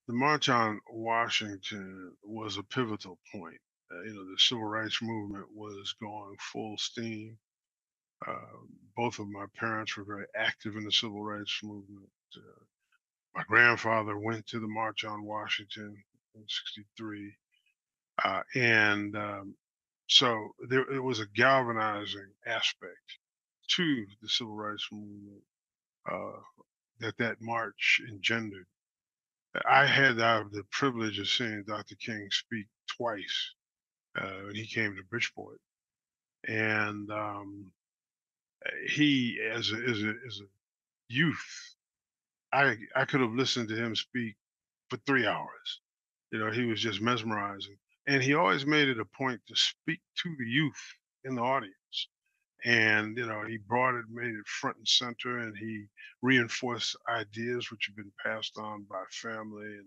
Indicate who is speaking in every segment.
Speaker 1: The March on Washington was a pivotal point. The civil rights movement was going full steam. Uh, Both of my parents were very active in the civil rights movement. My grandfather went to the March on Washington in '63. So there it was a galvanizing aspect to the civil rights movement uh, that march engendered. I had the privilege of seeing Dr. King speak twice when he came to Bridgeport, and he, as a youth, I could have listened to him speak for 3 hours. He was just mesmerizing, and he always made it a point to speak to the youth in the audience. And he brought it, made it front and center, and he reinforced ideas which have been passed on by family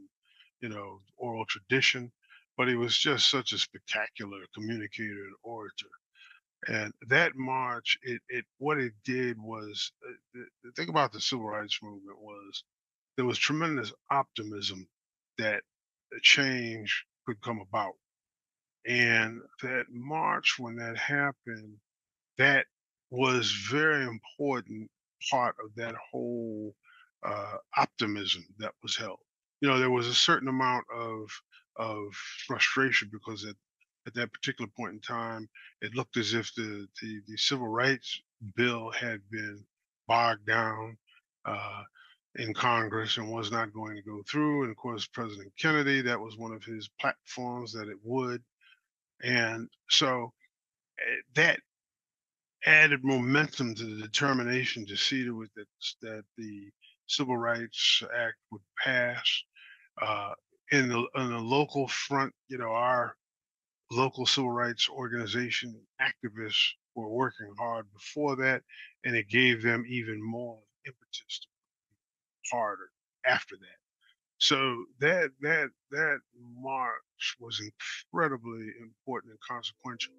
Speaker 1: and oral tradition. But he was just such a spectacular communicator and orator. And that march, it what it did was the thing about the civil rights movement was there was tremendous optimism that a change could come about. And that march, when that happened, that was very important part of that whole optimism that was held. There was a certain amount of frustration because at that particular point in time, it looked as if the civil rights bill had been bogged down uh, in Congress and was not going to go through. And of course, President Kennedy, that was one of his platforms that it would. And so that added momentum to the determination to see to it that the Civil Rights Act would pass. Uh, in the local front, our local civil rights organization activists were working hard before that, and it gave them even more impetus to work harder after that. So that march was incredibly important and consequential.